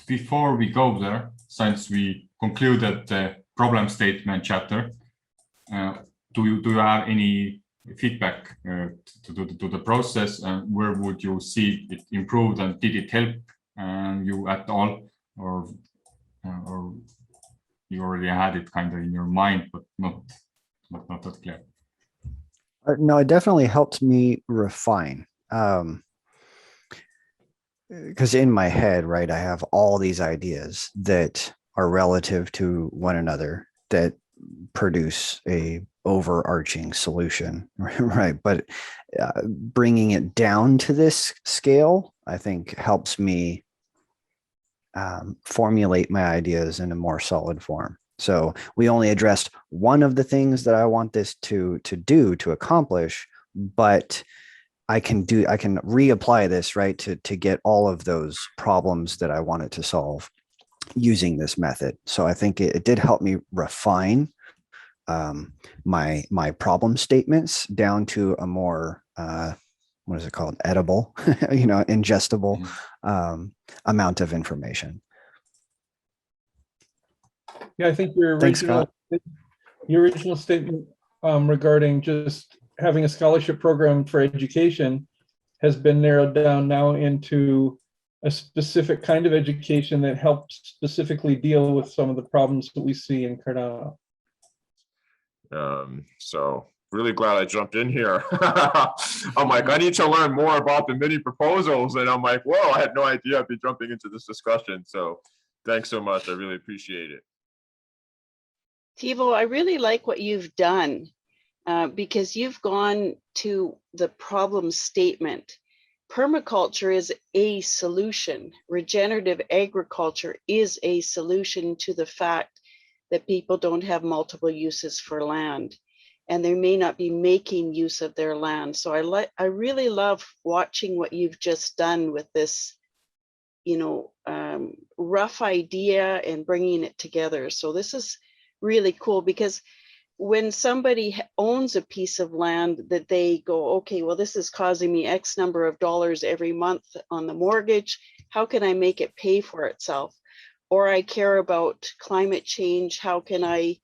before we go there, since we concluded the problem statement chapter, do you have any feedback to the process, and where would you see it improved, and did it help you at all, or you already had it kind of in your mind but not that clear? No, it definitely helped me refine, because in my head, right, I have all these ideas that are relative to one another that produce a overarching solution, right? But bringing it down to this scale, I think, helps me formulate my ideas in a more solid form. So we only addressed one of the things that I want this to accomplish, but I can reapply this, right, to get all of those problems that I wanted to solve using this method. So I think it did help me refine my problem statements down to a more what is it called, edible, ingestible amount of information. Yeah, I think your original statement regarding just having a scholarship program for education has been narrowed down now into a specific kind of education that helps specifically deal with some of the problems that we see in Cardano. So really glad I jumped in here. I'm like, I need to learn more about the mini proposals, and I'm like, whoa, I had no idea I'd be jumping into this discussion. So thanks so much. I really appreciate it. Tivo, I really like what you've done because you've gone to the problem statement. Permaculture is a solution. Regenerative agriculture is a solution to the fact that people don't have multiple uses for land, and they may not be making use of their land. So I really love watching what you've just done with this, rough idea and bringing it together. So this is really cool, because when somebody owns a piece of land that they go, okay, well, this is causing me X number of dollars every month on the mortgage, how can I make it pay for itself? Or I care about climate change, how can I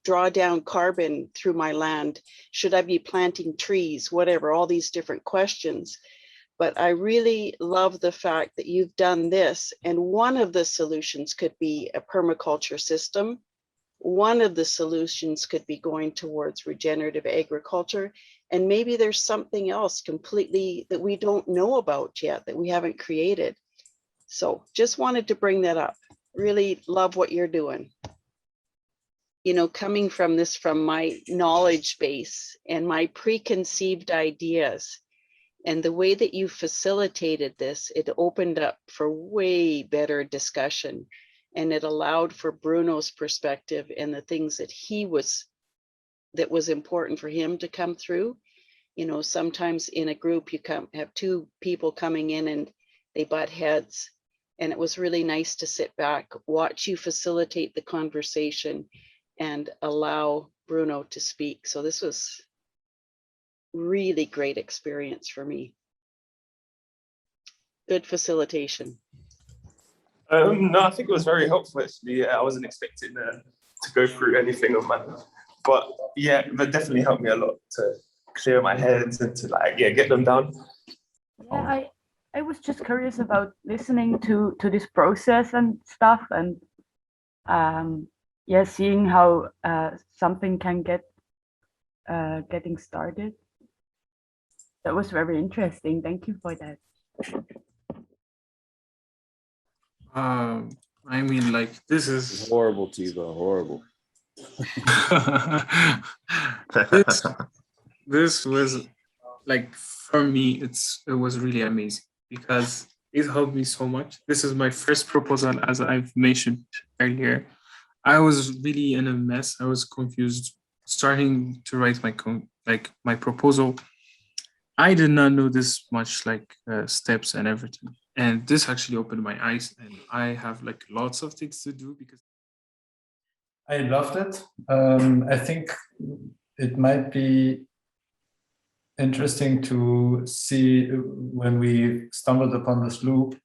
draw down carbon through my land? Should I be planting trees? Whatever, all these different questions. But I really love the fact that you've done this, and one of the solutions could be a permaculture system. One of the solutions could be going towards regenerative agriculture, and maybe there's something else completely that we don't know about yet, that we haven't created. So just wanted to bring that up. Really love what you're doing. Coming from my knowledge base and my preconceived ideas, and the way that you facilitated this, it opened up for way better discussion, and it allowed for Bruno's perspective and the things that that was important for him to come through. Sometimes in a group you have two people coming in and they butt heads, and it was really nice to sit back, watch you facilitate the conversation and allow Bruno to speak. So this was really great experience for me. Good facilitation. No, I think it was very helpful actually. Yeah, I wasn't expecting to go through anything of mine, but yeah, that definitely helped me a lot to clear my head and to get them down. Yeah, I was just curious about listening to this process and stuff, and seeing how something can getting started. That was very interesting. Thank you for that. I mean, this is horrible, Tivo, horrible. this was for me, it was really amazing because it helped me so much. This is my first proposal, as I've mentioned earlier. I was really in a mess. I was confused starting to write my proposal. I did not know this much steps and everything. And this actually opened my eyes, and I have lots of things to do because I loved it. I think it might be interesting to see when we stumbled upon this loop,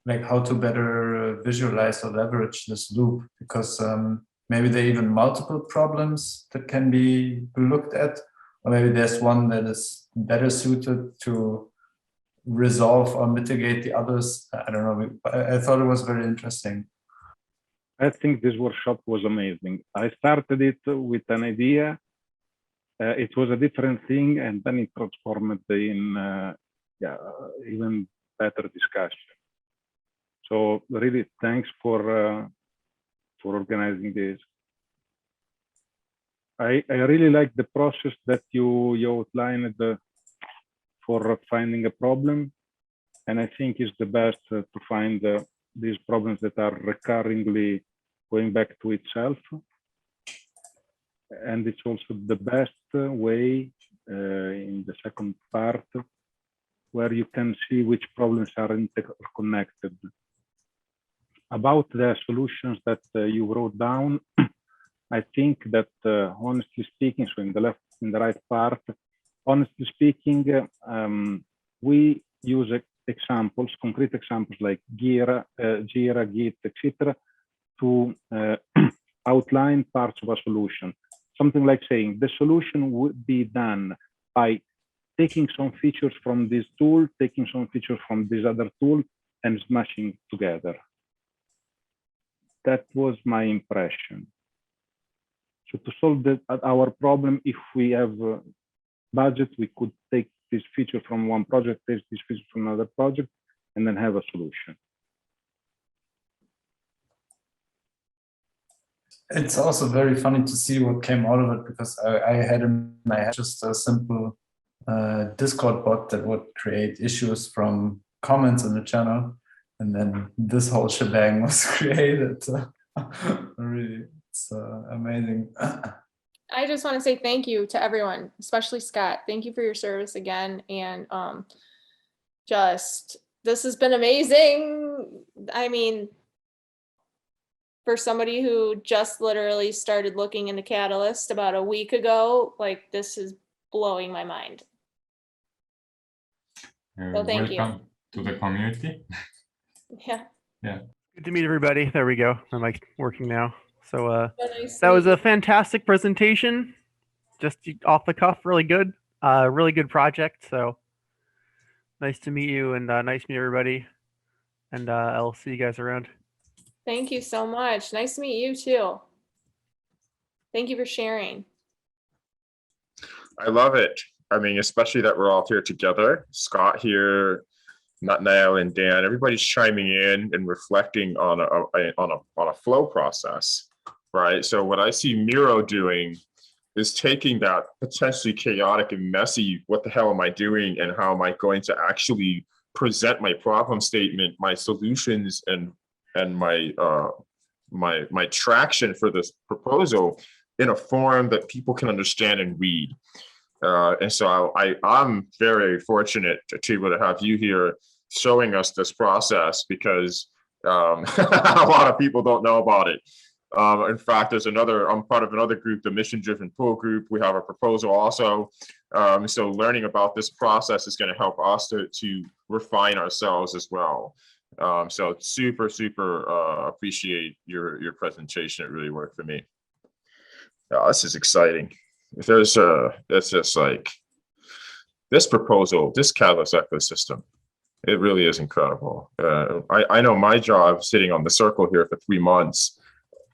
like how to better visualize or leverage this loop, because maybe there are even multiple problems that can be looked at, or maybe there's one that is better suited to resolve or mitigate the others. I don't know. I thought it was very interesting. I think this workshop was amazing. I started it with an idea. It was a different thing, and then it transformed in even better discussion. So really, thanks for organizing this. I really like the process that you outlined for finding a problem, and I think it's the best to find these problems that are recurringly going back to itself. And it's also the best way in the second part, where you can see which problems are interconnected. About the solutions that you wrote down, I think that honestly speaking, so in the left, in the right part, honestly speaking, we use examples, concrete examples like Jira, Git, etc., to outline parts of a solution. Something like saying the solution would be done by taking some features from this tool, taking some features from this other tool, and smashing together. That was my impression. So to solve our problem, if we have budget, we could take this feature from one project, take this feature from another project, and then have a solution. It's also very funny to see what came out of it, because I had in my head just a simple Discord bot that would create issues from comments in the channel, and then this whole shebang was created. Really, it's amazing. I just want to say thank you to everyone, especially Scott. Thank you for your service again, and just this has been amazing. I mean, for somebody who just literally started looking into Catalyst about a week ago, like, this is blowing my mind. So thank you. Welcome to the community. Yeah. Yeah. Good to meet everybody. There we go. My mic's working now. So So nice that to was meet a fantastic presentation. Just off the cuff, really good. Really good project. So nice to meet you, and nice to meet everybody. And I'll see you guys around. Thank you so much. Nice to meet you too. Thank you for sharing. I love it. I mean, especially that we're all here together. Scott here, Nathaniel and Dan, everybody's chiming in and reflecting on a flow process, right? So what I see Miro doing is taking that potentially chaotic and messy, what the hell am I doing, and how am I going to actually present my problem statement, my solutions, and my my traction for this proposal in a form that people can understand and read. And so I'm very fortunate to be able to have you here showing us this process, because a lot of people don't know about it. In fact, I'm part of another group, the Mission Driven Pull Group. We have a proposal also. So learning about this process is going to help us to refine ourselves as well. So super appreciate your presentation. It really worked for me. This is exciting. It's just like this proposal, this Catalyst ecosystem, it really is incredible. I know my job sitting on the circle here for 3 months,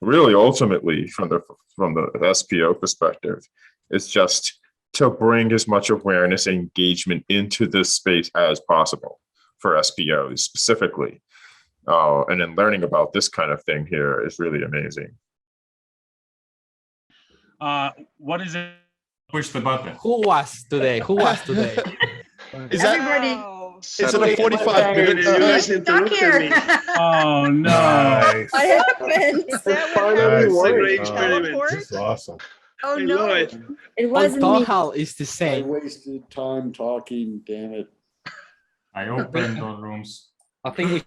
really ultimately from the SPO perspective, is just to bring as much awareness and engagement into this space as possible for SPOs specifically. And then learning about this kind of thing here is really amazing. What is it? Push the button. Who was today? Is everybody? Is it a 45 minutes? You guys interrupted me. Oh no! Nice. What happened? Is that what Finally happened? worked. Great experiment. This is awesome. Oh I no! love it. It On wasn't me. Tohal is the I same. wasted time talking, damn it. I opened all rooms. I think we